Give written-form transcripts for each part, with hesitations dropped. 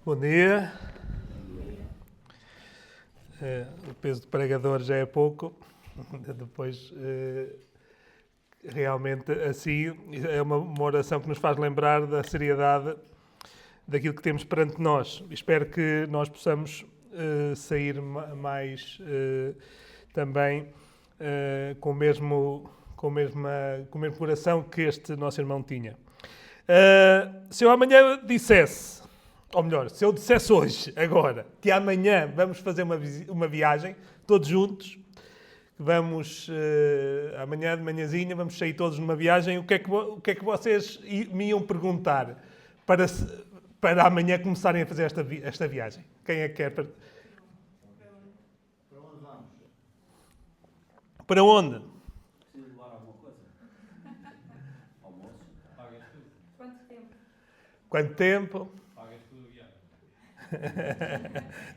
Bom dia. O peso de pregador já é pouco. Depois, realmente, assim, é uma oração que nos faz lembrar da seriedade daquilo que temos perante nós. Espero que nós possamos sair mais também com o mesmo coração que este nosso irmão tinha. Se eu amanhã dissesse, ou melhor, se eu dissesse hoje, agora, que amanhã vamos fazer uma viagem, todos juntos, vamos, amanhã de manhãzinha, vamos sair todos numa viagem, o que é que vocês me iam perguntar para amanhã começarem a fazer esta viagem? Quem é que quer? Para onde vamos? Para onde? Preciso levar alguma coisa? Almoço? Pagas tudo. Quanto tempo? Pagas tudo a viagem.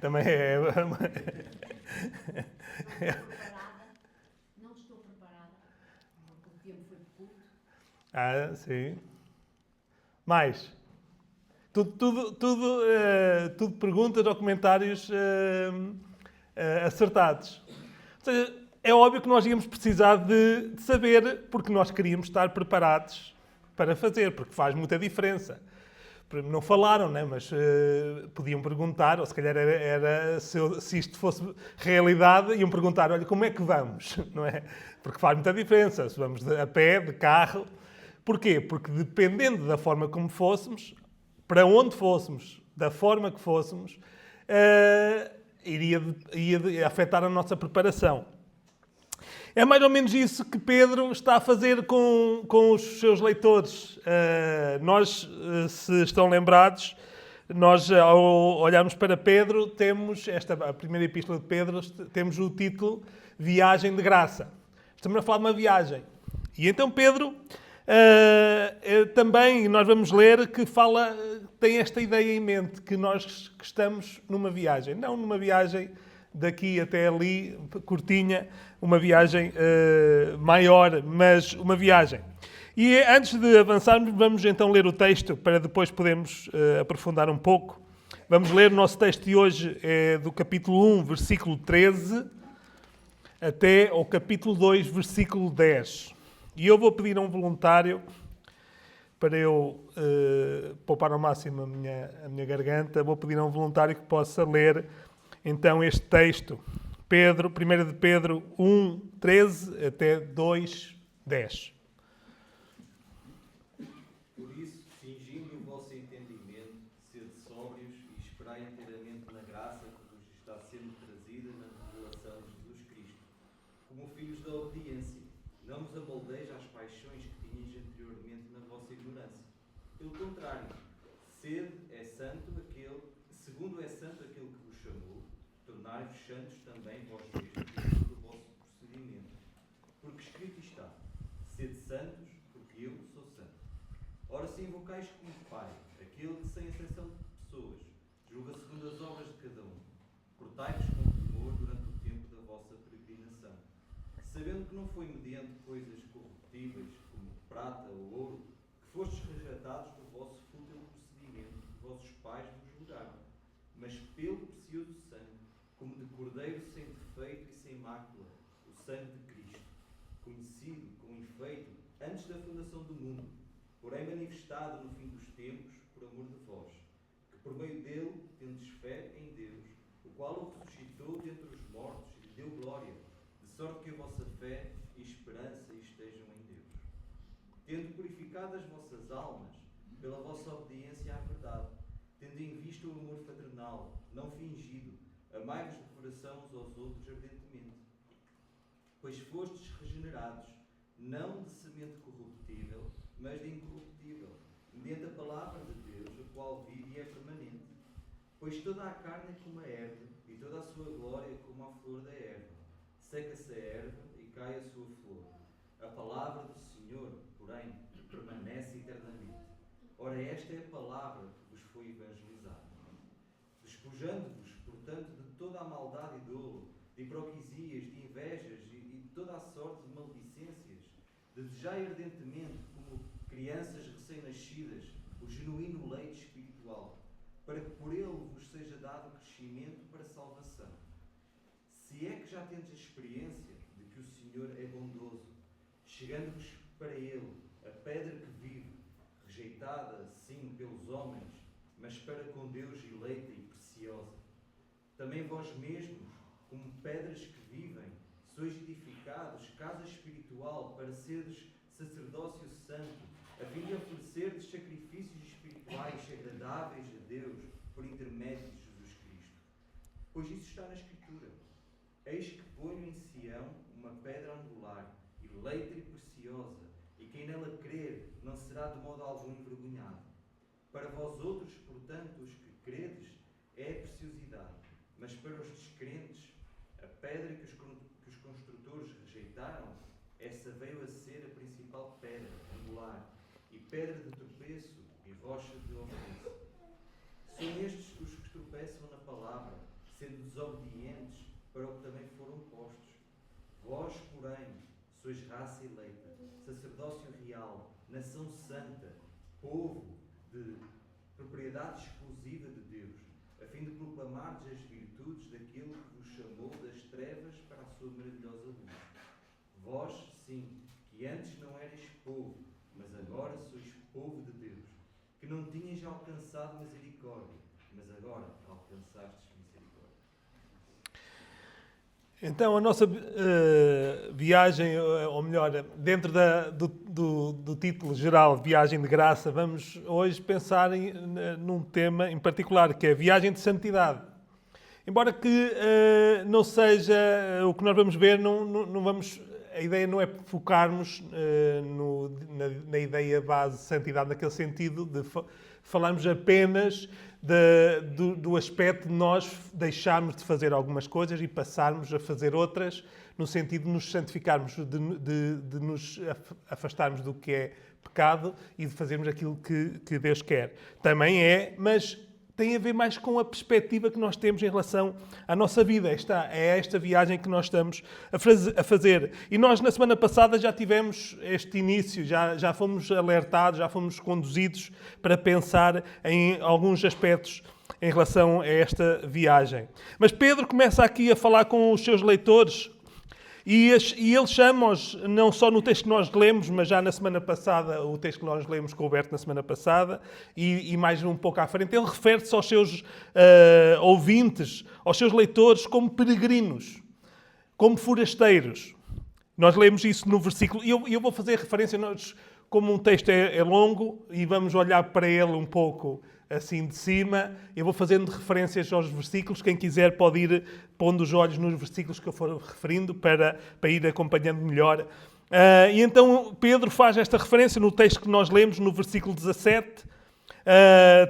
Também é... Não estou preparada, porque o tempo foi curto. Sim. Mais? Tudo perguntas ou comentários acertados. Ou seja, é óbvio que nós íamos precisar de saber, porque nós queríamos estar preparados para fazer, porque faz muita diferença. Não falaram, né? Mas podiam perguntar, ou se calhar era se isto fosse realidade, iam perguntar, olha, como é que vamos? Não é? Porque faz muita diferença, se vamos a pé, de carro. Porquê? Porque dependendo da forma como fôssemos, para onde fôssemos, da forma que fôssemos, ia afetar a nossa preparação. É mais ou menos isso que Pedro está a fazer com os seus leitores. Nós, se estão lembrados, nós, ao olharmos para Pedro, temos a primeira epístola de Pedro, temos o título Viagem de Graça. Estamos a falar de uma viagem. E então Pedro, também, nós vamos ler, que tem esta ideia em mente, que nós que estamos numa viagem. Não numa viagem daqui até ali, curtinha, uma viagem maior, mas uma viagem. E antes de avançarmos, vamos então ler o texto, para depois podermos aprofundar um pouco. Vamos ler o nosso texto de hoje, é do capítulo 1, versículo 13, até ao capítulo 2, versículo 10. E eu vou pedir a um voluntário, para eu poupar ao máximo a minha garganta, vou pedir a um voluntário que possa ler então este texto, 1 de Pedro 1, 13 até 2, 10. Por isso, fingindo o vosso entendimento, sede sóbrios e esperai inteiramente na graça que vos está sendo trazida na revelação de Jesus Cristo. Como filhos da obediência, não vos amoldeis às paixões que tinhas anteriormente na vossa ignorância. Pelo contrário, segundo é santo aquele que vos chamou, tornai-vos santos também vós mesmos em todo o vosso procedimento. Porque escrito está, sede santos, porque eu sou santo. Ora, se invocais como Pai, aquele que sem exceção de pessoas, julga segundo as obras de cada um, cortai-vos com temor durante o tempo da vossa peregrinação, sabendo que não foi mediante coisas corruptíveis, como prata ou ouro, que fostes resgatados do vosso fútil procedimento que vossos pais vos julgaram, mas pelo precioso sangue, como de cordeiro sem defeito e sem mácula, o sangue de Cristo, conhecido com efeito antes da fundação do mundo, porém manifestado no fim dos tempos por amor de vós, que por meio dele tendes fé em Deus, o qual o ressuscitou dentre os mortos e lhe deu glória, de sorte que a vossa fé e esperança estejam em Deus. Tendo purificado as vossas almas pela vossa obediência à verdade, tendo em vista o amor fraternal, não fingido, amai-vos de coração uns aos outros ardentemente. Pois fostes regenerados, não de semente corruptível, mas de incorruptível, mediante a palavra de Deus, a qual vive e é permanente. Pois toda a carne é como a erva, e toda a sua glória como a flor da erva. Seca-se a erva e cai a sua flor. A palavra do Senhor, porém, permanece eternamente. Ora, esta é a palavra que vos foi evangelizada. Despojando-vos, portanto, de toda a maldade e dolo, de hipocrisias, de invejas e de toda a sorte de maledicências, desejai ardentemente, como crianças recém-nascidas, o genuíno leite espiritual, para que por ele seja dado crescimento para a salvação. Se é que já tendes a experiência de que o Senhor é bondoso, chegando-vos para Ele, a pedra que vive, rejeitada, sim, pelos homens, mas para com Deus eleita e preciosa. Também vós mesmos, como pedras que vivem, sois edificados, casa espiritual, para seres sacerdócio santo, a fim de oferecerdes sacrifícios espirituais agradáveis a Deus, por intermédio de Jesus Cristo. Pois isso está na Escritura. Eis que ponho em Sião uma pedra angular, eleita e preciosa, e quem nela crer não será de modo algum envergonhado. Para vós outros, portanto, os que credes, é a preciosidade, mas para os descrentes, a pedra que os construtores rejeitaram, essa veio a ser a principal pedra angular, e pedra de tropeço e rocha de ofensa. São estes os que tropeçam na palavra, sendo desobedientes para o que também foram postos. Vós, porém, sois raça eleita, sacerdócio real, nação santa, povo de propriedade exclusiva de Deus, a fim de proclamardes as virtudes daquele que vos chamou das trevas para a sua maravilhosa luz. Vós, sim, que antes não erais povo, mas agora sois povo de Deus, que não tinhas alcançado misericórdia, mas agora alcançastes misericórdia. Então, a nossa viagem, ou melhor, dentro do título geral, Viagem de Graça, vamos hoje pensar num tema em particular, que é a Viagem de Santidade. Embora que não seja o que nós vamos ver, não vamos... A ideia não é focarmos na ideia base de santidade, naquele sentido de falarmos apenas do aspecto de nós deixarmos de fazer algumas coisas e passarmos a fazer outras, no sentido de nos santificarmos, de nos afastarmos do que é pecado e de fazermos aquilo que Deus quer. Também é, mas tem a ver mais com a perspectiva que nós temos em relação à nossa vida. É esta viagem que nós estamos a fazer. E nós, na semana passada, já tivemos este início, já fomos alertados, já fomos conduzidos para pensar em alguns aspectos em relação a esta viagem. Mas Pedro começa aqui a falar com os seus leitores e ele chama-os, não só no texto que nós lemos, mas já na semana passada, o texto que nós lemos com o Berto na semana passada, e mais um pouco à frente, ele refere-se aos seus ouvintes, aos seus leitores, como peregrinos, como forasteiros. Nós lemos isso no versículo, e eu vou fazer referência, como um texto é longo, e vamos olhar para ele um pouco assim de cima, eu vou fazendo referências aos versículos. Quem quiser pode ir pondo os olhos nos versículos que eu for referindo para ir acompanhando melhor. E então Pedro faz esta referência no texto que nós lemos, no versículo 17.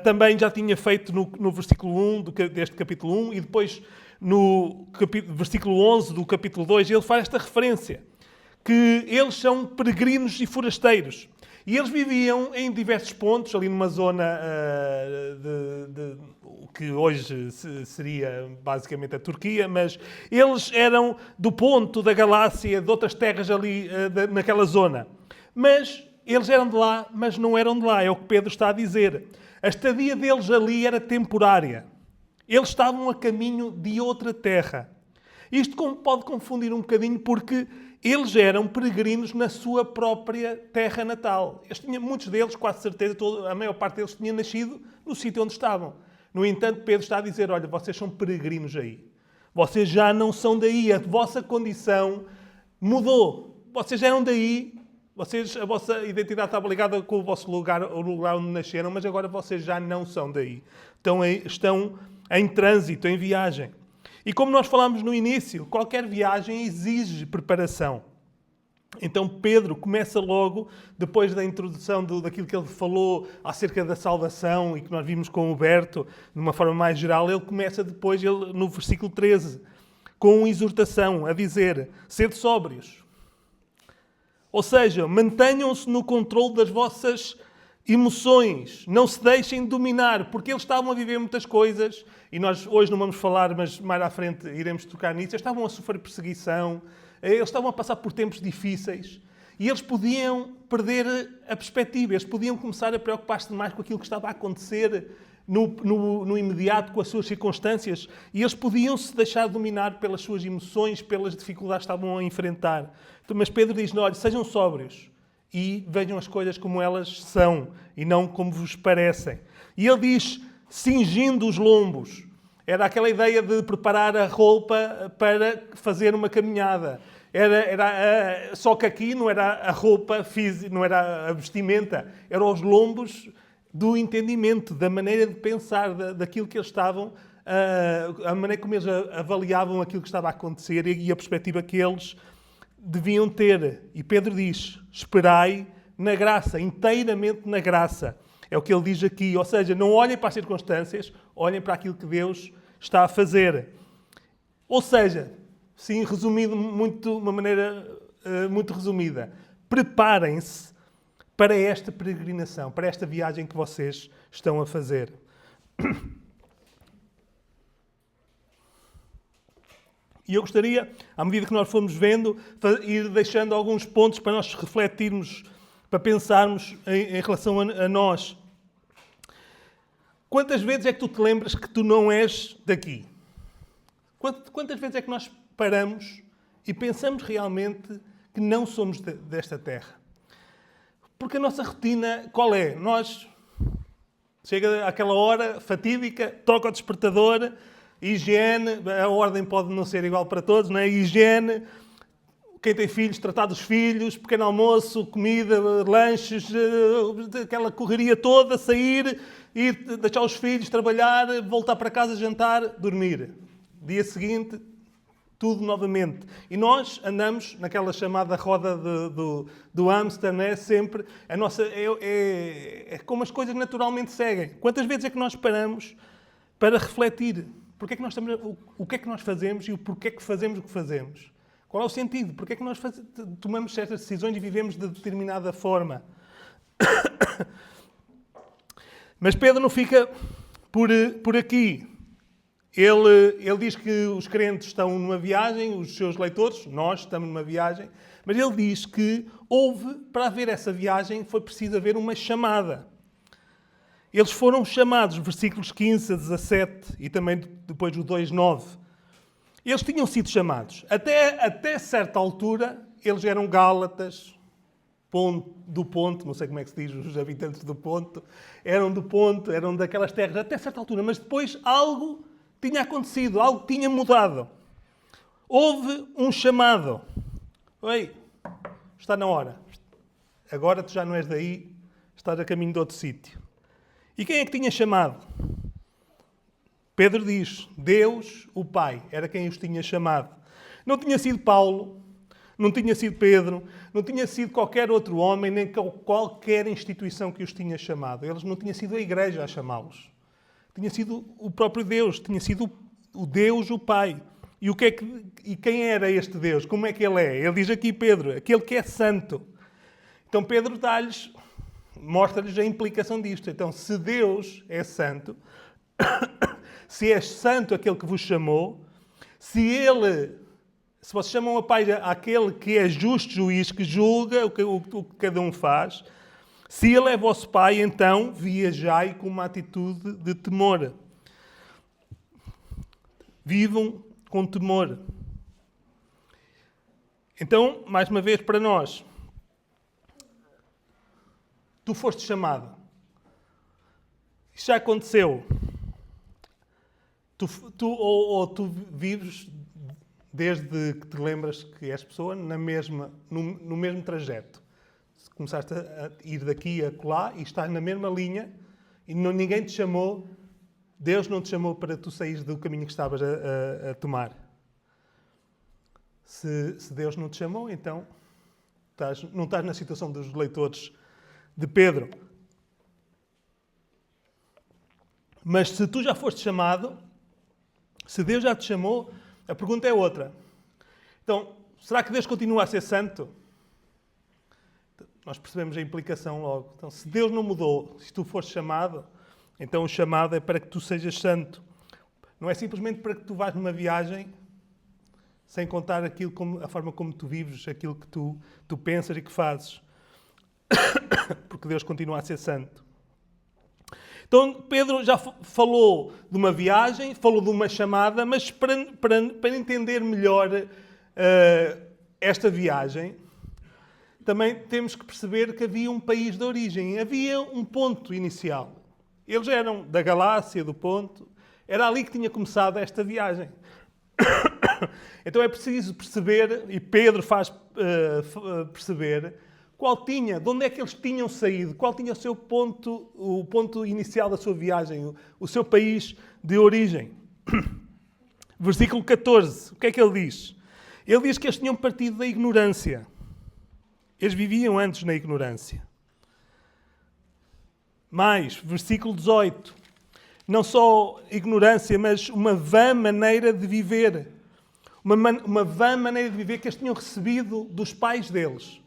Também já tinha feito no versículo 1 deste capítulo 1 e depois no versículo 11 do capítulo 2 ele faz esta referência, que eles são peregrinos e forasteiros. E eles viviam em diversos pontos, ali numa zona que hoje seria basicamente a Turquia, mas eles eram do ponto da Galácia, de outras terras ali naquela zona. Mas eles eram de lá, mas não eram de lá, é o que Pedro está a dizer. A estadia deles ali era temporária. Eles estavam a caminho de outra terra. Isto pode confundir um bocadinho porque eles eram peregrinos na sua própria terra natal. Muitos deles, quase certeza, a maior parte deles tinha nascido no sítio onde estavam. No entanto, Pedro está a dizer, olha, vocês são peregrinos aí. Vocês já não são daí. A vossa condição mudou. Vocês eram daí. A vossa identidade estava ligada com o vosso lugar, o lugar onde nasceram, mas agora vocês já não são daí. Estão em trânsito, em viagem. E como nós falámos no início, qualquer viagem exige preparação. Então Pedro começa logo, depois da introdução daquilo que ele falou acerca da salvação e que nós vimos com o Berto, de uma forma mais geral, ele começa depois, no versículo 13, com uma exortação a dizer, sede sóbrios. Ou seja, mantenham-se no controle das vossas emoções, não se deixem dominar, porque eles estavam a viver muitas coisas, e nós hoje não vamos falar, mas mais à frente iremos tocar nisso. Eles estavam a sofrer perseguição, eles estavam a passar por tempos difíceis, e eles podiam perder a perspectiva, eles podiam começar a preocupar-se demais com aquilo que estava a acontecer no imediato com as suas circunstâncias e eles podiam se deixar dominar pelas suas emoções, pelas dificuldades que estavam a enfrentar. Mas Pedro diz, olha, sejam sóbrios e vejam as coisas como elas são e não como vos parecem. E ele diz, cingindo os lombos. Era aquela ideia de preparar a roupa para fazer uma caminhada. Só que aqui não era a roupa física, não era a vestimenta, eram os lombos do entendimento, da maneira de pensar, daquilo que eles estavam, a maneira como eles avaliavam aquilo que estava a acontecer e a perspectiva que eles deviam ter. E Pedro diz, esperai na graça, inteiramente na graça. É o que ele diz aqui. Ou seja, não olhem para as circunstâncias, olhem para aquilo que Deus está a fazer. Ou seja, sim, resumido, uma maneira muito resumida, preparem-se para esta peregrinação, para esta viagem que vocês estão a fazer. E eu gostaria, à medida que nós formos vendo, ir deixando alguns pontos para nós refletirmos, para pensarmos em relação a nós. Quantas vezes é que tu te lembras que tu não és daqui? Quantas vezes é que nós paramos e pensamos realmente que não somos desta terra? Porque a nossa rotina, qual é? Nós, chega àquela hora fatídica, toca o despertador, higiene, a ordem pode não ser igual para todos, não é? Higiene, quem tem filhos, tratar dos filhos, pequeno almoço, comida, lanches, aquela correria toda, sair, ir deixar os filhos, trabalhar, voltar para casa, jantar, dormir. Dia seguinte, tudo novamente. E nós andamos naquela chamada roda do hamster, não é? Sempre. A nossa, é como as coisas naturalmente seguem. Quantas vezes é que nós paramos para refletir? Porque é que nós estamos, o que é que nós fazemos e o porquê é que fazemos o que fazemos? Qual é o sentido? Porque é que nós tomamos certas decisões e vivemos de determinada forma? Mas Pedro não fica por aqui. Ele diz que os crentes estão numa viagem, os seus leitores, nós estamos numa viagem, mas ele diz que para haver essa viagem, foi preciso haver uma chamada. Eles foram chamados, versículos 15 a 17 e também depois o 2:9. Eles tinham sido chamados. Até certa altura, eles eram gálatas, do Ponto, não sei como é que se diz, os habitantes do Ponto, eram do Ponto, eram daquelas terras, até certa altura, mas depois algo tinha acontecido, algo tinha mudado. Houve um chamado. Oi, está na hora. Agora tu já não és daí, estás a caminho de outro sítio. E quem é que tinha chamado? Pedro diz, Deus, o Pai, era quem os tinha chamado. Não tinha sido Paulo, não tinha sido Pedro, não tinha sido qualquer outro homem, nem qualquer instituição que os tinha chamado. Eles não tinha sido a igreja a chamá-los. Tinha sido o próprio Deus, tinha sido o Deus, o Pai. E quem era este Deus? Como é que ele é? Ele diz aqui, Pedro, aquele que é santo. Então Pedro mostra-lhes a implicação disto. Então, se Deus é santo, se é santo aquele que vos chamou, se vocês chamam a Pai àquele que é justo juiz, que julga o que cada um faz, se ele é vosso Pai, então viajai com uma atitude de temor. Vivam com temor. Então, mais uma vez para nós, tu foste chamado. Isso já aconteceu. Tu vives, desde que te lembras que és pessoa, no mesmo trajeto. Começaste a ir daqui a lá e estás na mesma linha e ninguém te chamou, Deus não te chamou para tu saíres do caminho que estavas a tomar. Se Deus não te chamou, então não estás na situação dos leitores de Pedro. Mas se tu já foste chamado, se Deus já te chamou, a pergunta é outra. Então, será que Deus continua a ser santo? Nós percebemos a implicação logo. Então, se Deus não mudou, se tu foste chamado, então o chamado é para que tu sejas santo. Não é simplesmente para que tu vás numa viagem sem contar a forma como tu vives, aquilo que tu pensas e que fazes. Porque Deus continua a ser santo. Então, Pedro já falou de uma viagem, falou de uma chamada, mas para entender melhor esta viagem, também temos que perceber que havia um país de origem, havia um ponto inicial. Eles eram da Galácia, do Ponto, era ali que tinha começado esta viagem. Então é preciso perceber, e Pedro faz perceber, de onde é que eles tinham saído, qual tinha o ponto inicial da sua viagem, o seu país de origem. Versículo 14, o que é que ele diz? Ele diz que eles tinham partido da ignorância. Eles viviam antes na ignorância. Mais, versículo 18. Não só ignorância, mas uma vã maneira de viver. Uma vã maneira de viver que eles tinham recebido dos pais deles.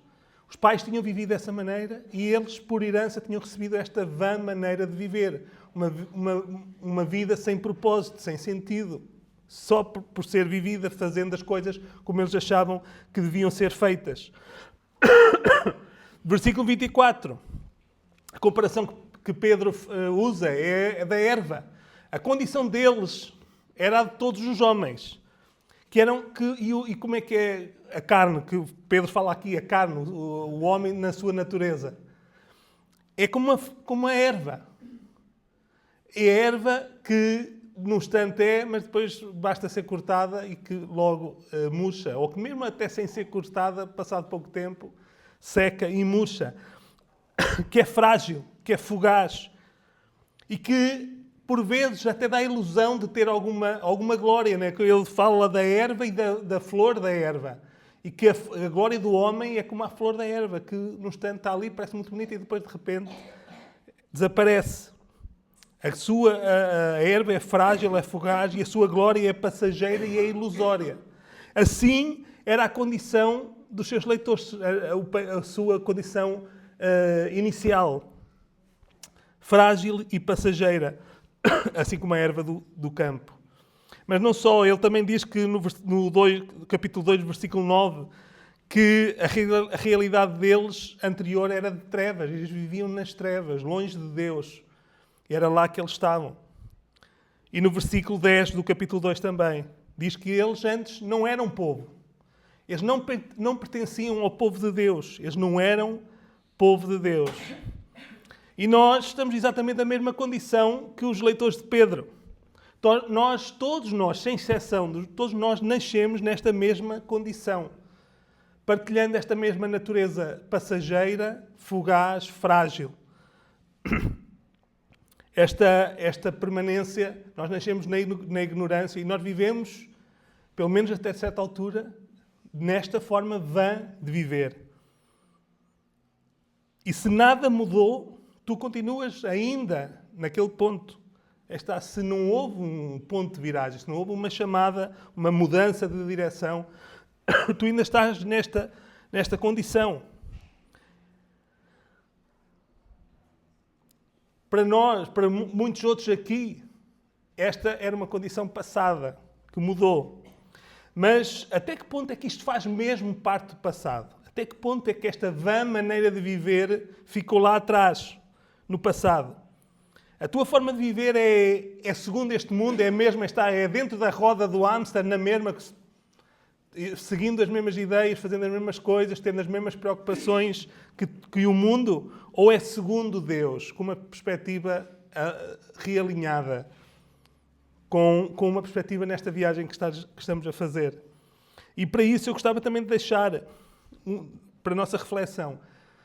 Os pais tinham vivido dessa maneira e eles, por herança, tinham recebido esta vã maneira de viver. Uma vida sem propósito, sem sentido. Só por ser vivida, fazendo as coisas como eles achavam que deviam ser feitas. Versículo 24. A comparação que Pedro usa é da erva. A condição deles era a de todos os homens. E como é que é a carne, que Pedro fala aqui, a carne, o homem na sua natureza? É como a erva. É a erva que num instante mas depois basta ser cortada e que logo murcha. Ou que mesmo até sem ser cortada, passado pouco tempo, seca e murcha. Que é frágil, que é fugaz. E que, por vezes, até dá a ilusão de ter alguma glória. Né? Ele fala da erva e da flor da erva. E que a glória do homem é como a flor da erva, que num instante está ali, parece muito bonita e depois, de repente, desaparece. A erva é frágil, é fugaz e a sua glória é passageira e é ilusória. Assim era a condição dos seus leitores, a sua condição inicial. Frágil e passageira, assim como a erva do campo. Mas não só, ele também diz que no capítulo 2, versículo 9, que a realidade deles anterior era de trevas. Eles viviam nas trevas, longe de Deus. Era lá que eles estavam. E no versículo 10 do capítulo 2 também, diz que eles antes não eram povo. Eles não pertenciam ao povo de Deus. Eles não eram povo de Deus. E nós estamos exatamente na mesma condição que os leitores de Pedro. Todos nós, sem exceção, todos nós nascemos nesta mesma condição. Partilhando esta mesma natureza passageira, fugaz, frágil. Esta permanência, nós nascemos na ignorância e nós vivemos, pelo menos até certa altura, nesta forma vã de viver. E se nada mudou, tu continuas ainda naquele ponto. Se não houve um ponto de viragem, se não houve uma chamada, uma mudança de direção, tu ainda estás nesta condição. Para nós, para muitos outros aqui, esta era uma condição passada, que mudou. Mas até que ponto é que isto faz mesmo parte do passado? Até que ponto é que esta vã maneira de viver ficou lá atrás, no passado? A tua forma de viver é segundo este mundo, é dentro da roda do hamster, na mesma, seguindo as mesmas ideias, fazendo as mesmas coisas, tendo as mesmas preocupações que o mundo? Ou é segundo Deus, com uma perspectiva realinhada, com uma perspectiva nesta viagem que estamos a fazer? E para isso eu gostava também de deixar para a nossa reflexão.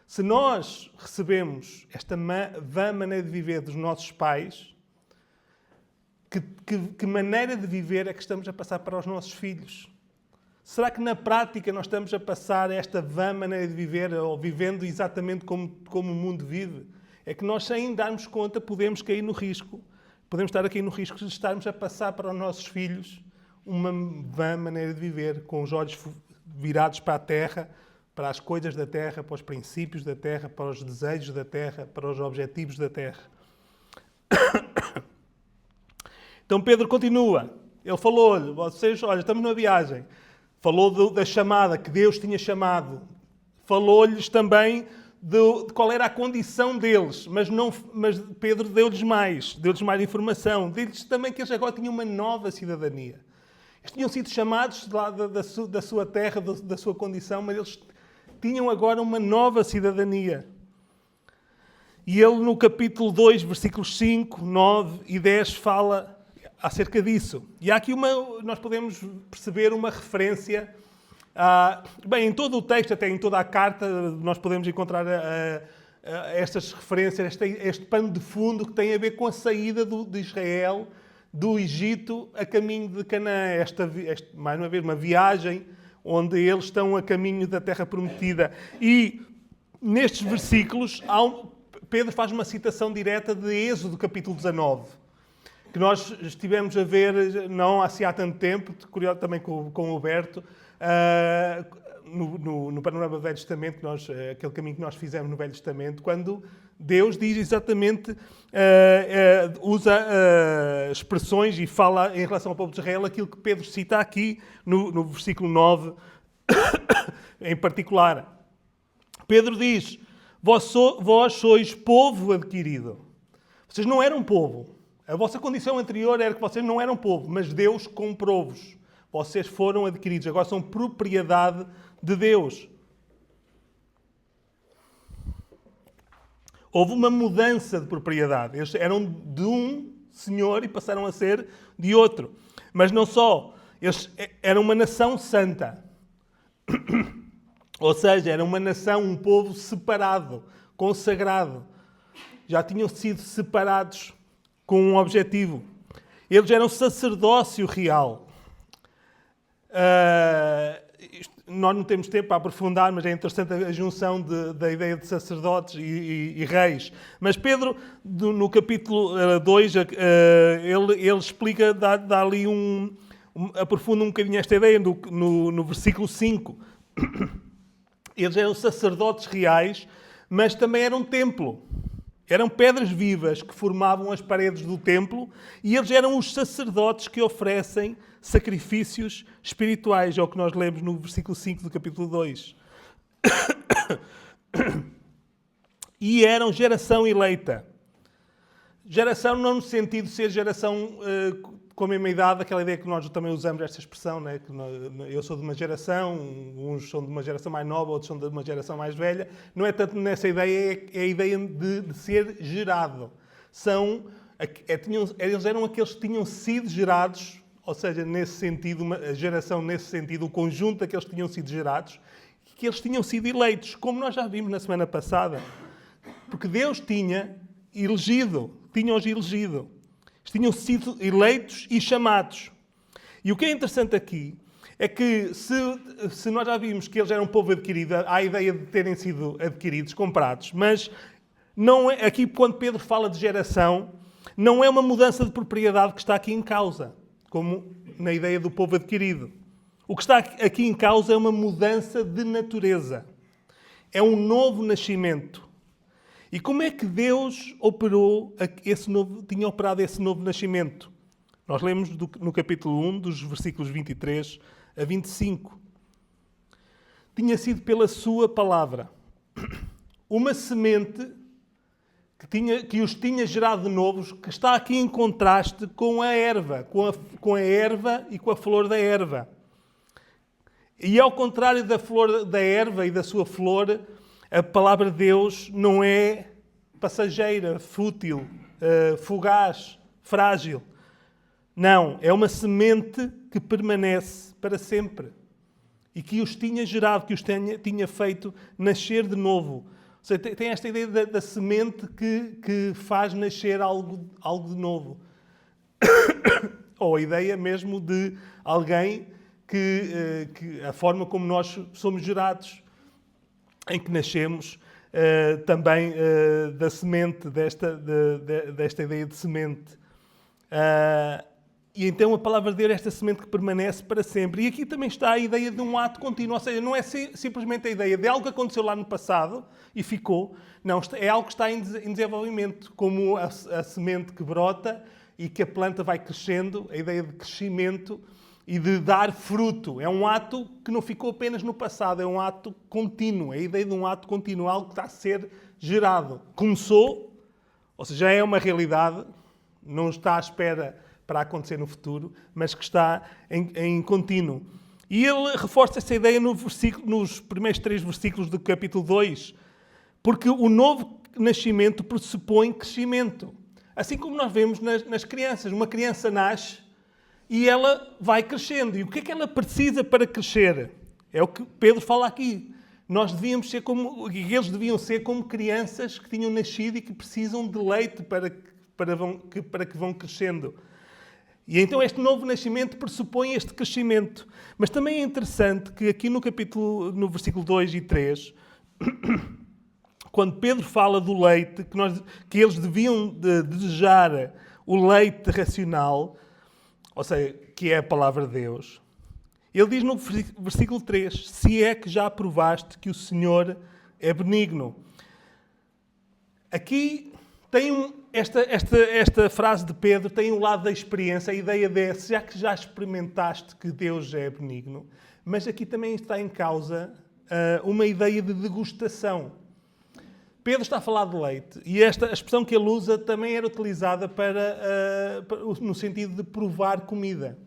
Se nós recebemos esta vã maneira de viver dos nossos pais, que maneira de viver é que estamos a passar para os nossos filhos? Será que na prática nós estamos a passar esta vã maneira de viver, ou vivendo exatamente como o mundo vive? É que nós, sem darmos conta, podemos cair no risco. Podemos estar aqui no risco de estarmos a passar para os nossos filhos uma vã maneira de viver, com os olhos virados para a terra, para as coisas da terra, para os princípios da terra, para os desejos da terra, para os objetivos da terra. Então Pedro continua. Ele falou-lhe, estamos numa viagem. Falou da chamada, que Deus tinha chamado. Falou-lhes também de qual era a condição deles, mas Pedro deu-lhes mais informação. Deu-lhes também que eles agora tinham uma nova cidadania. Eles tinham sido chamados lá da sua terra, da sua condição, mas eles tinham agora uma nova cidadania. E ele, no capítulo 2, versículos 5, 9 e 10, fala acerca disso. E há aqui nós podemos perceber uma referência. Bem, em todo o texto, até em toda a carta, nós podemos encontrar estas referências, este pano de fundo que tem a ver com a saída de Israel do Egito a caminho de Canaã. Mais uma vez, uma viagem onde eles estão a caminho da Terra Prometida. E nestes versículos, Pedro faz uma citação direta de Êxodo, capítulo 19, que nós estivemos a ver não há tanto tempo, curioso também com o Huberto, no panorama do Velho Testamento, aquele caminho que nós fizemos no Velho Testamento, quando Deus diz exatamente, usa expressões e fala em relação ao povo de Israel aquilo que Pedro cita aqui no versículo 9, em particular. Pedro diz: vós sois povo adquirido. Vocês não eram povo. A vossa condição anterior era que vocês não eram povo, mas Deus comprou-vos. Vocês foram adquiridos. Agora são propriedade de Deus. Houve uma mudança de propriedade. Eles eram de um senhor e passaram a ser de outro. Mas não só. Eles eram uma nação santa. Ou seja, era uma nação, um povo separado, consagrado. Já tinham sido separados com um objetivo. Eles eram sacerdócio real. Nós não temos tempo para aprofundar, mas é interessante a junção da ideia de sacerdotes e reis. Mas Pedro, no capítulo 2, ele explica, dá ali aprofunda um bocadinho esta ideia no versículo 5. Eles eram sacerdotes reais, mas também eram templo. Eram pedras vivas que formavam as paredes do templo e eles eram os sacerdotes que oferecem sacrifícios espirituais. É o que nós lemos no versículo 5 do capítulo 2. E eram geração eleita. Geração não no sentido de ser geração com a mesma idade, aquela ideia que nós também usamos esta expressão, né? Que eu sou de uma geração, uns são de uma geração mais nova, outros são de uma geração mais velha. Não é tanto nessa ideia, é a ideia de ser gerado. Eles eram aqueles que tinham sido gerados, ou seja, nesse sentido, a geração nesse sentido, o conjunto daqueles que tinham sido gerados, que eles tinham sido eleitos, como nós já vimos na semana passada. Porque Deus tinha-os elegido. Tinham sido eleitos e chamados. E o que é interessante aqui é que, se nós já vimos que eles eram um povo adquirido, há a ideia de terem sido adquiridos, comprados, mas não é, aqui, quando Pedro fala de geração, não é uma mudança de propriedade que está aqui em causa, como na ideia do povo adquirido. O que está aqui em causa é uma mudança de natureza. É um novo nascimento. E como é que Deus tinha operado esse novo nascimento? Nós lemos no capítulo 1, dos versículos 23 a 25. Tinha sido pela sua palavra. Uma semente que os tinha gerado de novos, que está aqui em contraste com a erva, com a erva e com a flor da erva. E ao contrário da flor da erva e da sua flor, a palavra de Deus não é passageira, fútil, fugaz, frágil. Não, é uma semente que permanece para sempre. E que os tinha gerado, que os tinha feito nascer de novo. Ou seja, tem esta ideia da semente que faz nascer algo de novo. Ou a ideia mesmo de alguém que a forma como nós somos gerados, em que nascemos também da semente, desta ideia de semente. E então a palavra de Deus é esta semente que permanece para sempre. E aqui também está a ideia de um ato contínuo, ou seja, não é simplesmente a ideia de algo que aconteceu lá no passado e ficou. Não, é algo que está em desenvolvimento, como a semente que brota e que a planta vai crescendo, a ideia de crescimento e de dar fruto. É um ato que não ficou apenas no passado, é um ato contínuo. É a ideia de um ato contínuo, algo que está a ser gerado. Começou, ou seja, já é uma realidade, não está à espera para acontecer no futuro, mas que está em contínuo. E ele reforça essa ideia nos primeiros 3 versículos do capítulo 2, porque o novo nascimento pressupõe crescimento. Assim como nós vemos nas crianças. Uma criança nasce e ela vai crescendo. E o que é que ela precisa para crescer? É o que Pedro fala aqui. Eles deviam ser como crianças que tinham nascido e que precisam de leite para que vão crescendo. E então este novo nascimento pressupõe este crescimento. Mas também é interessante que aqui no versículo 2 e 3, quando Pedro fala do leite, que eles deviam desejar o leite racional, ou seja, que é a palavra de Deus, ele diz no versículo 3, se é que já provaste que o Senhor é benigno. Aqui tem esta frase de Pedro tem um lado da experiência, a ideia de já que já experimentaste que Deus é benigno, mas aqui também está em causa uma ideia de degustação. Pedro está a falar de leite e a expressão que ele usa também era utilizada no sentido de provar comida.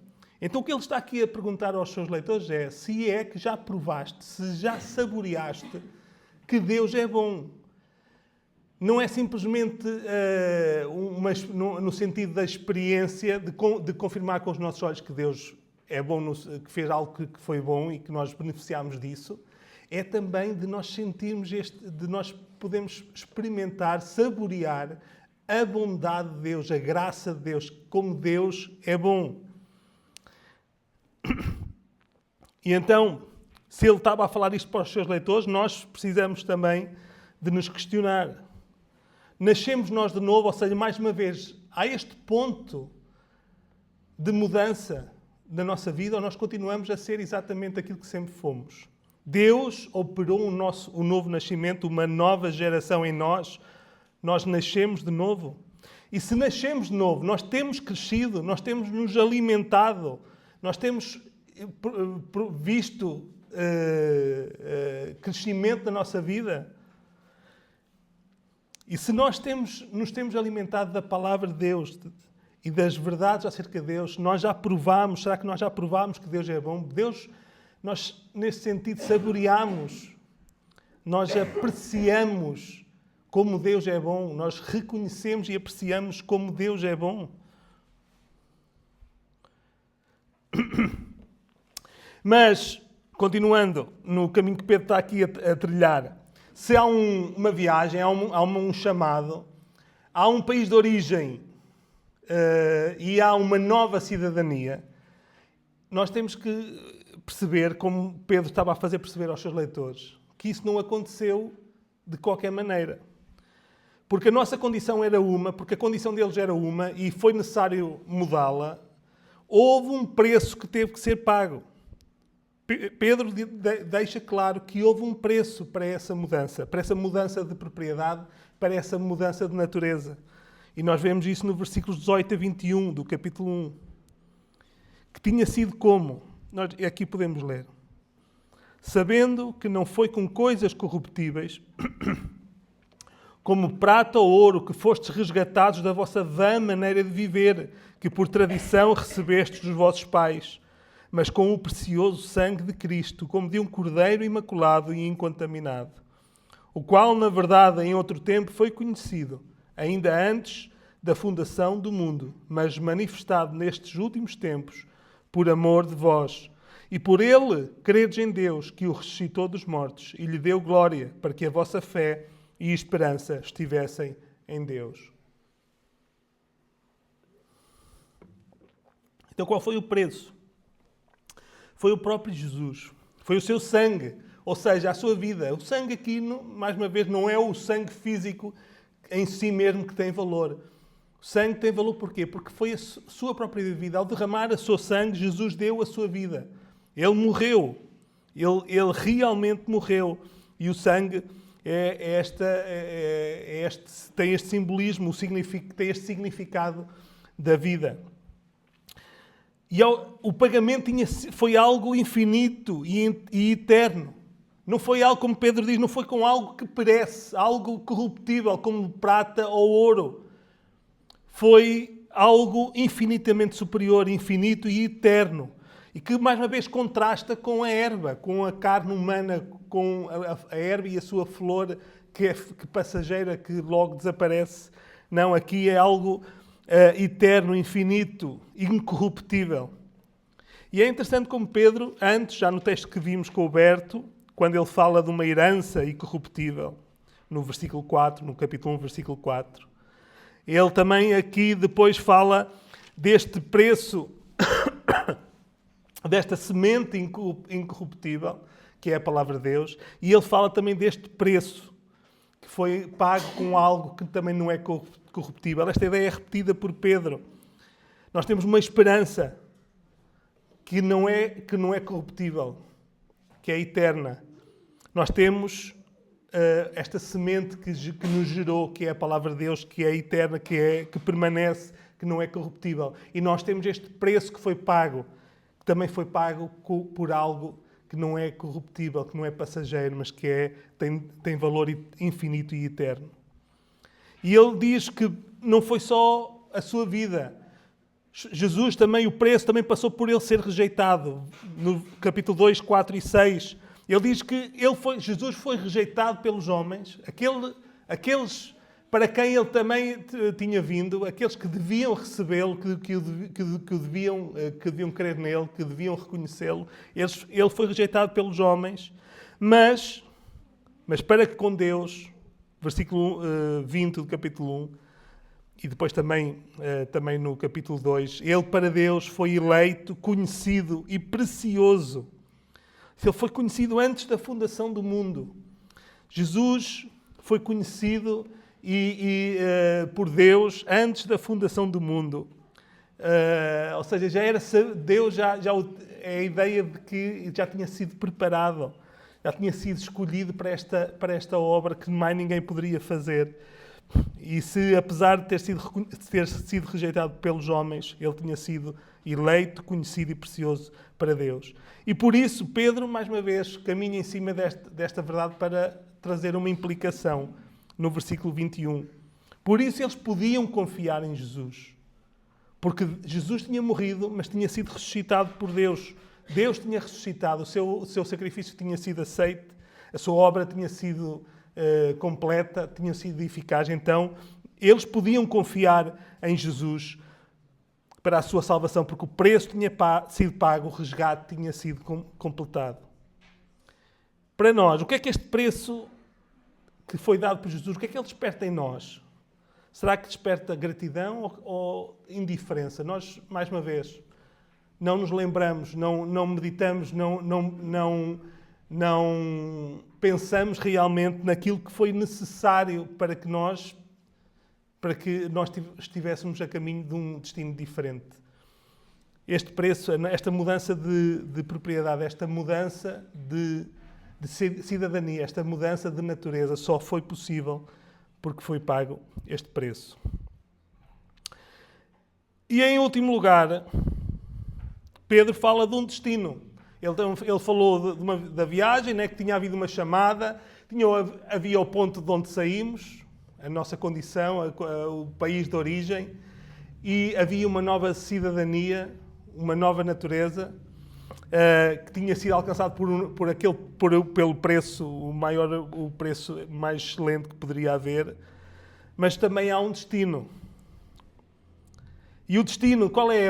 Então o que ele está aqui a perguntar aos seus leitores é se é que já provaste, se já saboreaste que Deus é bom. Não é simplesmente no sentido da experiência, de confirmar com os nossos olhos que Deus é bom, que fez algo que foi bom e que nós beneficiámos disso. É também de nós sentirmos de nós podemos experimentar, saborear a bondade de Deus, a graça de Deus, como Deus é bom. E então, se ele estava a falar isto para os seus leitores, nós precisamos também de nos questionar. Nascemos nós de novo, ou seja, mais uma vez, há este ponto de mudança na nossa vida, ou nós continuamos a ser exatamente aquilo que sempre fomos. Deus operou o novo nascimento, uma nova geração em nós. Nós nascemos de novo. E se nascemos de novo, nós temos crescido, nós temos nos alimentado, nós temos visto crescimento na nossa vida. E se nós nos temos alimentado da palavra de Deus e das verdades acerca de Deus, nós já provámos, será que nós já provámos que Deus é bom? Nós, nesse sentido, saboreamos, nós apreciamos como Deus é bom, nós reconhecemos e apreciamos como Deus é bom. Mas, continuando no caminho que Pedro está aqui a trilhar, se há uma viagem, há um chamado, há um país de origem e há uma nova cidadania, nós temos que perceber, como Pedro estava a fazer perceber aos seus leitores, que isso não aconteceu de qualquer maneira. Porque a nossa condição era uma, porque a condição deles era uma e foi necessário mudá-la, houve um preço que teve que ser pago. Pedro deixa claro que houve um preço para essa mudança de propriedade, para essa mudança de natureza. E nós vemos isso no versículos 18 a 21 do capítulo 1. Que tinha sido como? Aqui podemos ler. Sabendo que não foi com coisas corruptíveis, como prata ou ouro, que fostes resgatados da vossa vã maneira de viver, que por tradição recebestes dos vossos pais, mas com o precioso sangue de Cristo, como de um cordeiro imaculado e incontaminado, o qual, na verdade, em outro tempo foi conhecido, ainda antes da fundação do mundo, mas manifestado nestes últimos tempos, por amor de vós. E por ele credes em Deus, que o ressuscitou dos mortos e lhe deu glória, para que a vossa fé e esperança estivessem em Deus. Então qual foi o preço? Foi o próprio Jesus. Foi o seu sangue, ou seja, a sua vida. O sangue aqui, mais uma vez, não é o sangue físico em si mesmo que tem valor. O sangue tem valor porquê? Porque foi a sua própria vida. Ao derramar o seu sangue, Jesus deu a sua vida. Ele morreu. Ele realmente morreu. E o sangue tem este simbolismo, tem este significado da vida. E o pagamento foi algo infinito e eterno. Não foi algo, como Pedro diz, não foi com algo que perece, algo corruptível, como prata ou ouro. Foi algo infinitamente superior, infinito e eterno. E que, mais uma vez, contrasta com a erva, com a carne humana, com a erva e a sua flor, que passageira, que logo desaparece. Não, aqui é algo eterno, infinito, incorruptível. E é interessante como Pedro, antes, já no texto que vimos com o Berto, quando ele fala de uma herança incorruptível, no versículo 4, no capítulo 1, versículo 4, ele também aqui depois fala deste preço, desta semente incorruptível, que é a palavra de Deus, e ele fala também deste preço, que foi pago com algo que também não é corruptível. Esta ideia é repetida por Pedro. Nós temos uma esperança que não é corruptível, que é eterna. Nós temos esta semente que nos gerou, que é a palavra de Deus, que é eterna, que permanece, que não é corruptível. E nós temos este preço que foi pago, que também foi pago por algo que não é corruptível, que não é passageiro, mas que tem valor infinito e eterno. E ele diz que não foi só a sua vida. Jesus também, o preço também passou por ele ser rejeitado. No capítulo 2, 4 e 6, ele diz que Jesus foi rejeitado pelos homens, aqueles para quem ele também tinha vindo, aqueles que deviam recebê-lo, que deviam crer nele, que deviam reconhecê-lo. Ele foi rejeitado pelos homens, mas para que com Deus, versículo 20 do capítulo 1, e depois também no capítulo 2, ele para Deus foi eleito, conhecido e precioso. Ele foi conhecido antes da fundação do mundo. Jesus foi conhecido por Deus antes da fundação do mundo. Ou seja, já era Deus, é a ideia de que já tinha sido preparado, já tinha sido escolhido para esta obra que mais ninguém poderia fazer. E se, apesar de ter sido rejeitado pelos homens, ele tinha sido eleito, conhecido e precioso para Deus. E por isso, Pedro, mais uma vez, caminha em cima desta verdade para trazer uma implicação no versículo 21. Por isso eles podiam confiar em Jesus. Porque Jesus tinha morrido, mas tinha sido ressuscitado por Deus. Deus tinha ressuscitado, o seu sacrifício tinha sido aceite, a sua obra tinha sido completa, tinha sido eficaz. Então, eles podiam confiar em Jesus para a sua salvação, porque o preço tinha sido pago, o resgate tinha sido completado. Para nós, o que é que este preço que foi dado por Jesus, o que é que ele desperta em nós? Será que desperta gratidão ou indiferença? Nós, mais uma vez, não nos lembramos, não meditamos, não pensamos realmente naquilo que foi necessário para que nós estivéssemos a caminho de um destino diferente. Este preço, esta mudança de propriedade, esta mudança de cidadania, esta mudança de natureza só foi possível porque foi pago este preço. E em último lugar, Pedro fala de um destino. Ele falou da viagem, né, que tinha havido uma chamada, havia o ponto de onde saímos, a nossa condição, o país de origem, e havia uma nova cidadania, uma nova natureza, que tinha sido alcançado pelo preço, o preço mais excelente que poderia haver, mas também há um destino. E o destino, qual é?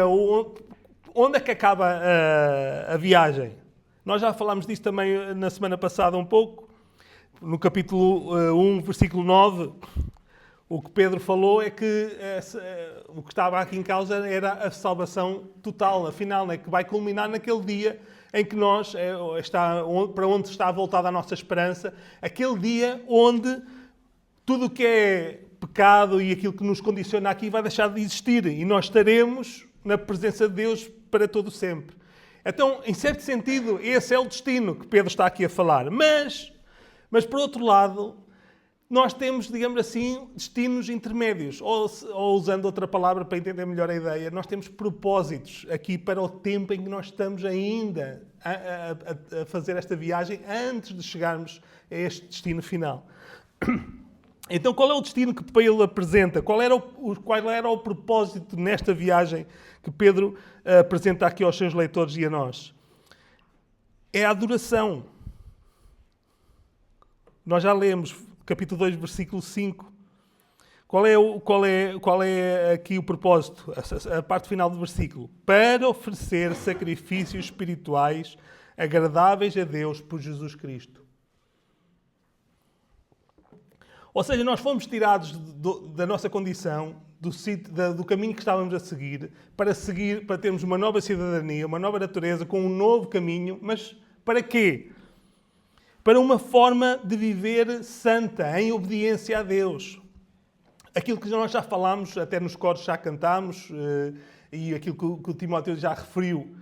Onde é que acaba a viagem? Nós já falámos disto também na semana passada um pouco, no capítulo 1, versículo 9. O que Pedro falou é que o que estava aqui em causa era a salvação total, afinal, né, que vai culminar naquele dia em que para onde está voltada a nossa esperança, aquele dia onde tudo o que é pecado e aquilo que nos condiciona aqui vai deixar de existir e nós estaremos na presença de Deus para todo sempre. Então, em certo sentido, esse é o destino que Pedro está aqui a falar. Mas por outro lado, nós temos, digamos assim, destinos intermédios. Ou usando outra palavra para entender melhor a ideia, nós temos propósitos aqui para o tempo em que nós estamos ainda a fazer esta viagem antes de chegarmos a este destino final. Então, qual é o destino que Pedro apresenta? Qual era o propósito nesta viagem que Pedro apresenta aqui aos seus leitores e a nós? É a adoração. Nós já lemos, capítulo 2, versículo 5. Qual é aqui o propósito? A parte final do versículo. Para oferecer sacrifícios espirituais agradáveis a Deus por Jesus Cristo. Ou seja, nós fomos tirados da nossa condição, do caminho que estávamos a seguir, para termos uma nova cidadania, uma nova natureza, com um novo caminho. Mas para quê? Para uma forma de viver santa, em obediência a Deus. Aquilo que nós já falámos, até nos coros já cantámos, e aquilo que o Timóteo já referiu,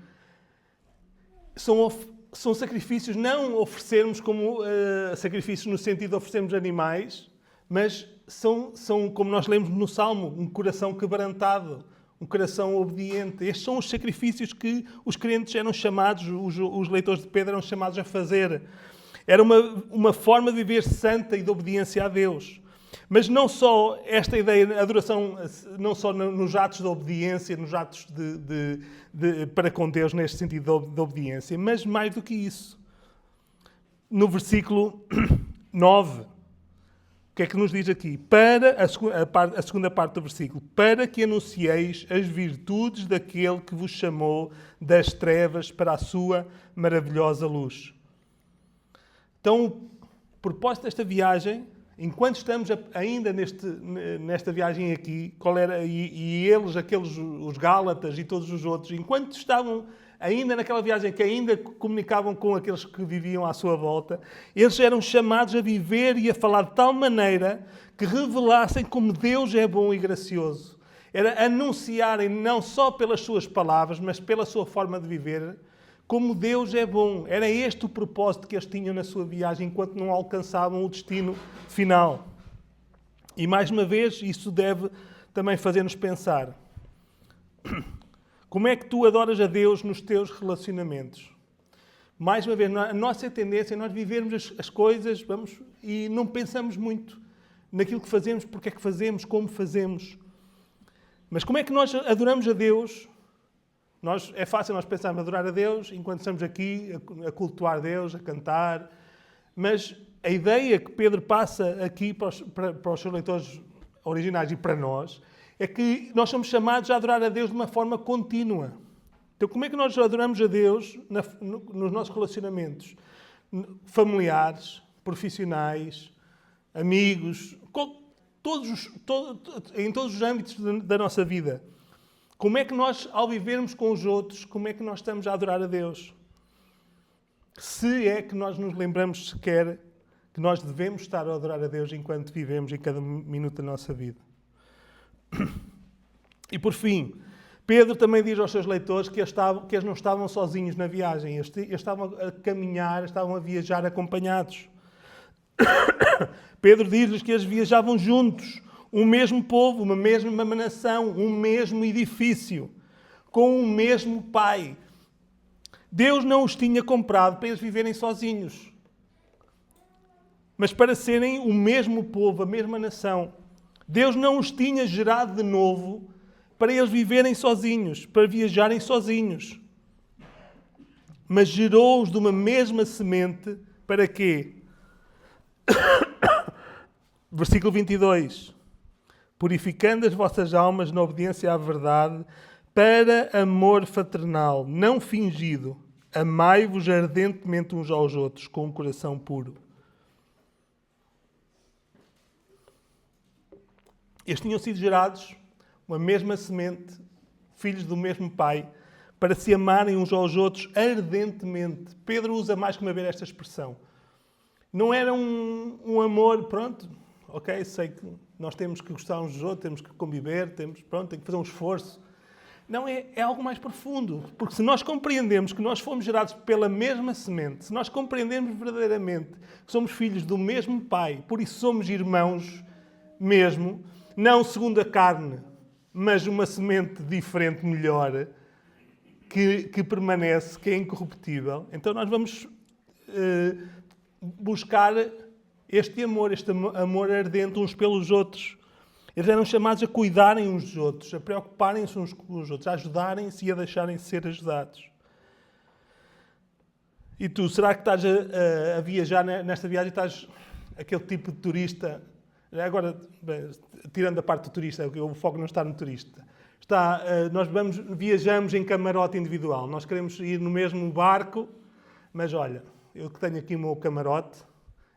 são sacrifícios, não oferecermos como sacrifícios no sentido de oferecermos animais, mas são, como nós lemos no Salmo, um coração quebrantado, um coração obediente. Estes são os sacrifícios que os crentes eram chamados, os leitores de Pedro eram chamados a fazer. Era uma forma de viver santa e de obediência a Deus. Mas não só esta ideia de adoração, não só nos atos de obediência, nos atos para com Deus, neste sentido de obediência, mas mais do que isso. No versículo 9, o que é que nos diz aqui? Para a segunda parte do versículo. Para que anuncieis as virtudes daquele que vos chamou das trevas para a sua maravilhosa luz. Então, o propósito desta viagem, enquanto estamos ainda nesta viagem aqui, qual era, e eles, os Gálatas e todos os outros, enquanto estavam ainda naquela viagem que ainda comunicavam com aqueles que viviam à sua volta, eles eram chamados a viver e a falar de tal maneira que revelassem como Deus é bom e gracioso. Era anunciarem não só pelas suas palavras, mas pela sua forma de viver, como Deus é bom. Era este o propósito que eles tinham na sua viagem enquanto não alcançavam o destino final. E mais uma vez, isso deve também fazer-nos pensar. Como é que tu adoras a Deus nos teus relacionamentos? Mais uma vez, a nossa tendência é nós vivermos as coisas, e não pensamos muito naquilo que fazemos, porque é que fazemos, como fazemos. Mas como é que nós adoramos a Deus? É fácil nós pensarmos adorar a Deus enquanto estamos aqui a cultuar Deus, a cantar, mas a ideia que Pedro passa aqui para os seus leitores originais e para nós é que nós somos chamados a adorar a Deus de uma forma contínua. Então, como é que nós adoramos a Deus nos nossos relacionamentos familiares, profissionais, amigos, em todos os âmbitos da nossa vida? Como é que nós, ao vivermos com os outros, como é que nós estamos a adorar a Deus? Se é que nós nos lembramos sequer que nós devemos estar a adorar a Deus enquanto vivemos em cada minuto da nossa vida. E por fim, Pedro também diz aos seus leitores que eles não estavam sozinhos na viagem, eles estavam a caminhar, estavam a viajar acompanhados. Pedro diz-lhes que eles viajavam juntos, um mesmo povo, uma mesma nação, um mesmo edifício, com um mesmo Pai. Deus não os tinha comprado para eles viverem sozinhos, mas para serem o mesmo povo, a mesma nação. Deus não os tinha gerado de novo para eles viverem sozinhos, para viajarem sozinhos. Mas gerou-os de uma mesma semente para quê? Versículo 22. Purificando as vossas almas na obediência à verdade, para amor fraternal, não fingido, amai-vos ardentemente uns aos outros, com um coração puro. Eles tinham sido gerados, uma mesma semente, filhos do mesmo Pai, para se amarem uns aos outros ardentemente. Pedro usa mais que uma vez esta expressão. Não era um amor, pronto, ok, sei que nós temos que gostar uns dos outros, temos que conviver, tem que fazer um esforço. Não, é algo mais profundo. Porque se nós compreendemos que nós fomos gerados pela mesma semente, se nós compreendemos verdadeiramente que somos filhos do mesmo Pai, por isso somos irmãos mesmo, não segundo a carne, mas uma semente diferente, melhor, que permanece, que é incorruptível. Então nós vamos buscar este amor ardente uns pelos outros. Eles eram chamados a cuidarem uns dos outros, a preocuparem-se uns com os outros, a ajudarem-se e a deixarem-se ser ajudados. E tu, será que estás a viajar nesta viagem? Estás aquele tipo de turista? Agora, tirando a parte do turista, o foco não está no turista. Nós viajamos em camarote individual. Nós queremos ir no mesmo barco, mas olha, eu que tenho aqui o meu camarote,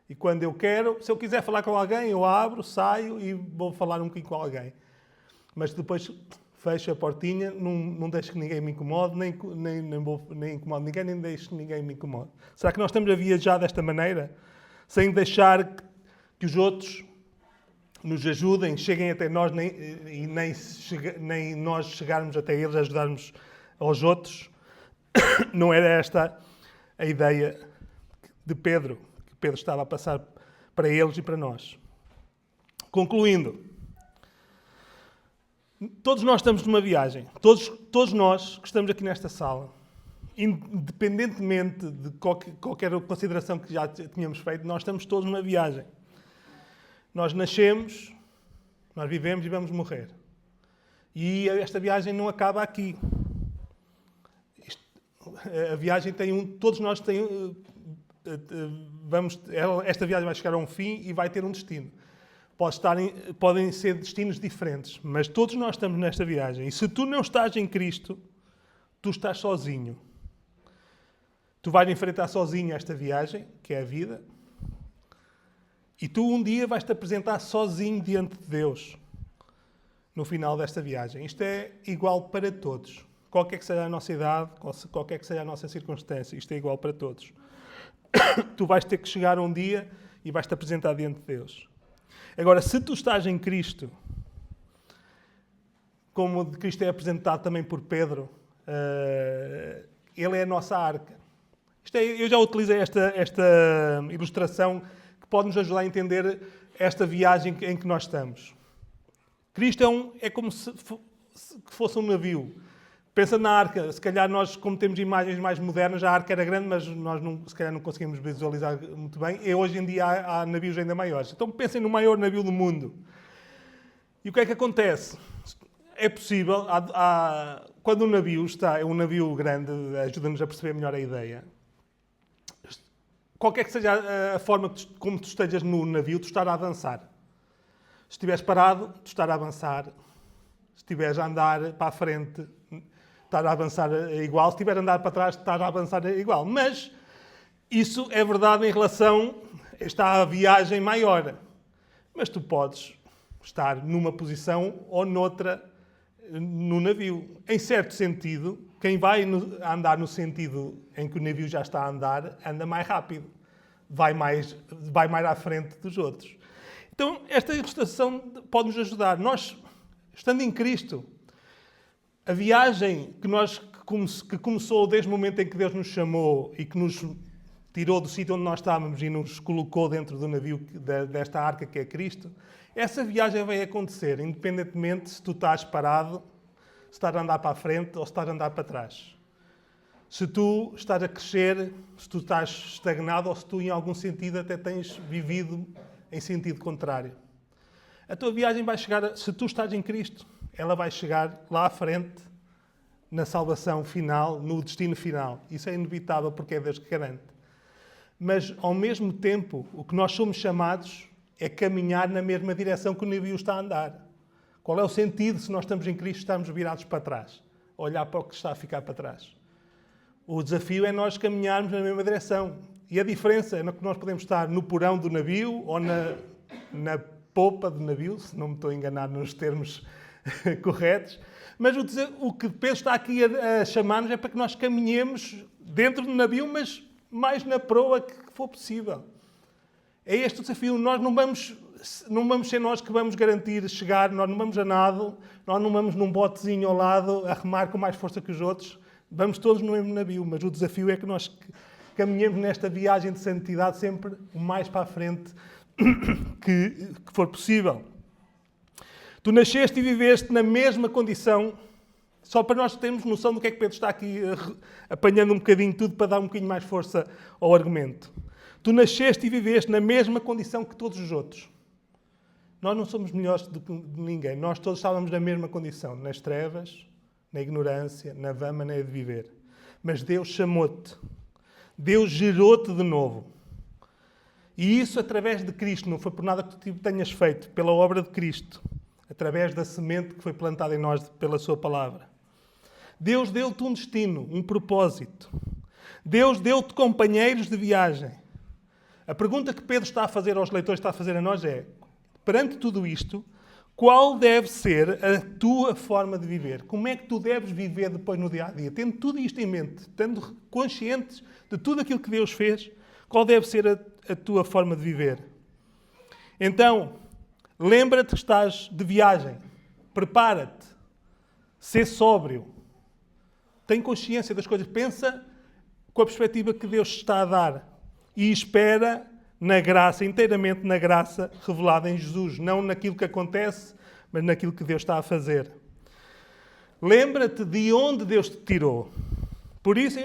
e quando eu quero, se eu quiser falar com alguém, eu abro, saio e vou falar um bocadinho com alguém. Mas depois fecho a portinha, não deixo que ninguém me incomode, nem incomodo ninguém, nem deixo que ninguém me incomode. Será que nós estamos a viajar desta maneira? Sem deixar que os outros nos ajudem, cheguem até nós e nem nós chegarmos até eles, ajudarmos aos outros? Não era esta a ideia de Pedro, que Pedro estava a passar para eles e para nós. Concluindo, todos nós estamos numa viagem. Todos nós que estamos aqui nesta sala, independentemente de qualquer consideração que já tínhamos feito, nós estamos todos numa viagem. Nós nascemos, nós vivemos e vamos morrer. E esta viagem não acaba aqui. A viagem tem todos nós esta viagem vai chegar a um fim e vai ter um destino. Podem ser destinos diferentes, mas todos nós estamos nesta viagem. E se tu não estás em Cristo, tu estás sozinho. Tu vais enfrentar sozinho esta viagem, que é a vida, e tu um dia vais-te apresentar sozinho diante de Deus no final desta viagem. Isto é igual para todos. Qualquer que seja a nossa idade, qualquer que seja a nossa circunstância, isto é igual para todos. Tu vais ter que chegar um dia e vais-te apresentar diante de Deus. Agora, se tu estás em Cristo, como Cristo é apresentado também por Pedro, Ele é a nossa arca. Eu já utilizei esta ilustração que pode nos ajudar a entender esta viagem em que nós estamos. Cristo é como se fosse um navio. Pensa na arca. Se calhar nós, como temos imagens mais modernas, a arca era grande, mas nós se calhar não conseguimos visualizar muito bem. E hoje em dia há navios ainda maiores. Então pensem no maior navio do mundo. E o que é que acontece? É possível, quando um navio é um navio grande, ajuda-nos a perceber melhor a ideia. Qualquer que seja a forma como tu estejas no navio, tu estás a avançar. Se estiveres parado, tu estás a avançar. Se estiveres a andar para a frente, estás a avançar igual. Se estiveres a andar para trás, estás a avançar igual. Mas isso é verdade em relação a esta viagem maior. Mas tu podes estar numa posição ou noutra no navio. Em certo sentido, quem vai andar no sentido em que o navio já está a andar, anda mais rápido. Vai mais à frente dos outros. Então, esta ilustração pode-nos ajudar. Nós, estando em Cristo, a viagem que começou desde o momento em que Deus nos chamou e que nos tirou do sítio onde nós estávamos e nos colocou dentro do navio desta arca que é Cristo, essa viagem vai acontecer, independentemente se tu estás parado, se estás a andar para a frente ou se estás a andar para trás. Se tu estás a crescer, se tu estás estagnado ou se tu, em algum sentido, até tens vivido em sentido contrário. A tua viagem vai chegar, se tu estás em Cristo, ela vai chegar lá à frente, na salvação final, no destino final. Isso é inevitável porque é Deus que garante. Mas, ao mesmo tempo, o que nós somos chamados é caminhar na mesma direção que o navio está a andar. Qual é o sentido se nós estamos em Cristo e estamos virados para trás? Olhar para o que está a ficar para trás. O desafio é nós caminharmos na mesma direção. E a diferença é que nós podemos estar no porão do navio ou na popa do navio, se não me estou a enganar nos termos corretos. Mas o que Pedro está aqui a chamar-nos é para que nós caminhemos dentro do navio, mas mais na proa que for possível. É este o desafio. Nós não vamos não vamos ser nós que vamos garantir chegar, nós não vamos a nado, nós não vamos num botezinho ao lado a remar com mais força que os outros. Vamos todos no mesmo navio, mas o desafio é que nós caminhemos nesta viagem de santidade sempre o mais para a frente que for possível. Tu nasceste e viveste na mesma condição, só para nós termos noção do que é que Pedro está aqui apanhando um bocadinho tudo para dar um bocadinho mais força ao argumento. Tu nasceste e viveste na mesma condição que todos os outros. Nós não somos melhores do que ninguém. Nós todos estávamos na mesma condição, nas trevas, na ignorância, na vã maneira de viver. Mas Deus chamou-te. Deus gerou-te de novo. E isso através de Cristo. Não foi por nada que tu tenhas feito. Pela obra de Cristo. Através da semente que foi plantada em nós pela sua palavra. Deus deu-te um destino, um propósito. Deus deu-te companheiros de viagem. A pergunta que Pedro está a fazer aos leitores, está a fazer a nós é, perante tudo isto, qual deve ser a tua forma de viver? Como é que tu deves viver depois no dia-a-dia? Tendo tudo isto em mente, estando conscientes de tudo aquilo que Deus fez, qual deve ser a tua forma de viver? Então, lembra-te que estás de viagem. Prepara-te. Sê sóbrio. Tem consciência das coisas. Pensa com a perspectiva que Deus te está a dar. E espera na graça, inteiramente na graça revelada em Jesus. Não naquilo que acontece, mas naquilo que Deus está a fazer. Lembra-te de onde Deus te tirou. Por isso,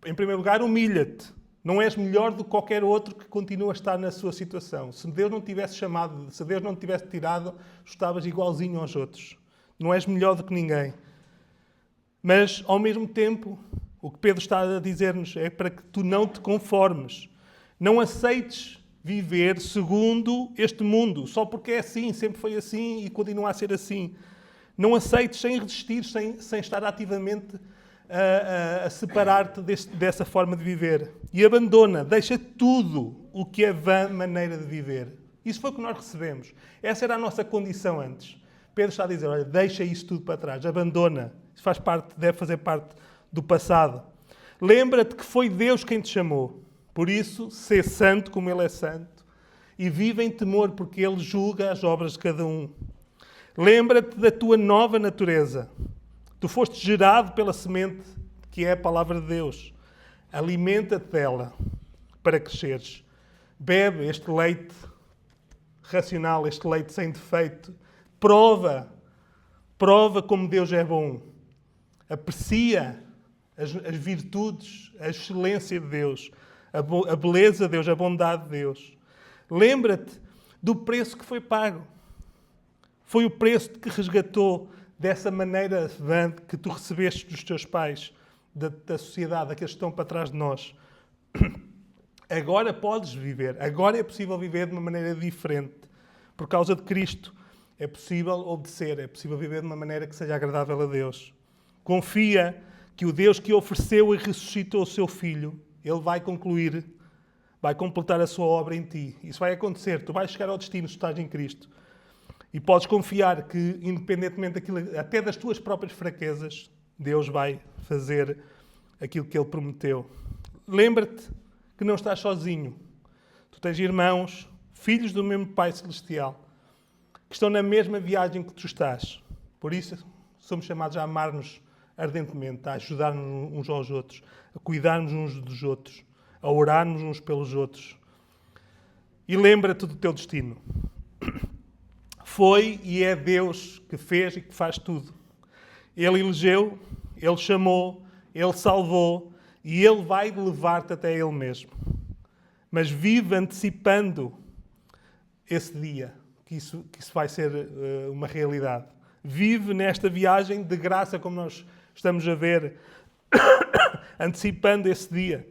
em primeiro lugar, humilha-te. Não és melhor do que qualquer outro que continua a estar na sua situação. Se Deus não tivesse chamado, se Deus não tivesse tirado, estavas igualzinho aos outros. Não és melhor do que ninguém. Mas, ao mesmo tempo, o que Pedro está a dizer-nos é para que tu não te conformes. Não aceites viver segundo este mundo, só porque é assim, sempre foi assim e continua a ser assim. Não aceites sem resistir, sem estar ativamente a separar-te dessa forma de viver. E abandona, deixa tudo o que é vã maneira de viver. Isso foi o que nós recebemos. Essa era a nossa condição antes. Pedro está a dizer, olha, deixa isso tudo para trás, abandona. Isso faz parte, deve fazer parte do passado. Lembra-te que foi Deus quem te chamou. Por isso, sê santo como Ele é santo e vive em temor, porque Ele julga as obras de cada um. Lembra-te da tua nova natureza. Tu foste gerado pela semente que é a palavra de Deus. Alimenta-te dela para cresceres. Bebe este leite racional, este leite sem defeito. Prova como Deus é bom. Aprecia as virtudes, a excelência de Deus. A beleza de Deus, a bondade de Deus. Lembra-te do preço que foi pago. Foi o preço que resgatou dessa maneira que tu recebeste dos teus pais, da sociedade, daqueles que estão para trás de nós. Agora podes viver. Agora é possível viver de uma maneira diferente. Por causa de Cristo. É possível obedecer. É possível viver de uma maneira que seja agradável a Deus. Confia que o Deus que ofereceu e ressuscitou o seu Filho, Ele vai concluir, vai completar a sua obra em ti. Isso vai acontecer. Tu vais chegar ao destino se estás em Cristo. E podes confiar que, independentemente daquilo, até das tuas próprias fraquezas, Deus vai fazer aquilo que Ele prometeu. Lembra-te que não estás sozinho. Tu tens irmãos, filhos do mesmo Pai Celestial, que estão na mesma viagem que tu estás. Por isso, somos chamados a amar-nos ardentemente, a ajudar-nos uns aos outros, a cuidarmos uns dos outros, a orarmos uns pelos outros. E lembra-te do teu destino. Foi e é Deus que fez e que faz tudo. Ele elegeu, Ele chamou, Ele salvou e Ele vai levar-te até Ele mesmo. Mas vive antecipando esse dia, que isso vai ser uma realidade. Vive nesta viagem de graça, como nós estamos a ver, antecipando esse dia,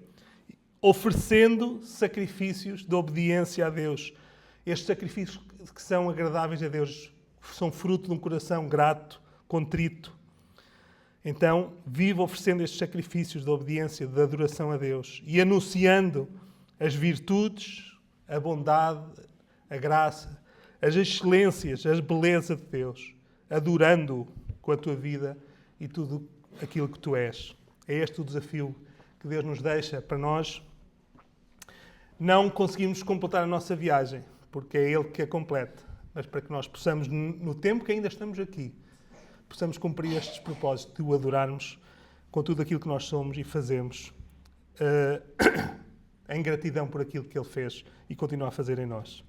oferecendo sacrifícios de obediência a Deus. Estes sacrifícios que são agradáveis a Deus, são fruto de um coração grato, contrito. Então, vive oferecendo estes sacrifícios de obediência, de adoração a Deus e anunciando as virtudes, a bondade, a graça, as excelências, a beleza de Deus, adorando-o com a tua vida e tudo aquilo que tu és. É este o desafio que Deus nos deixa para nós não conseguirmos completar a nossa viagem. porque é Ele que a completa, mas para que nós possamos, no tempo que ainda estamos aqui, possamos cumprir estes propósitos de o adorarmos com tudo aquilo que nós somos e fazemos, em gratidão por aquilo que Ele fez e continua a fazer em nós.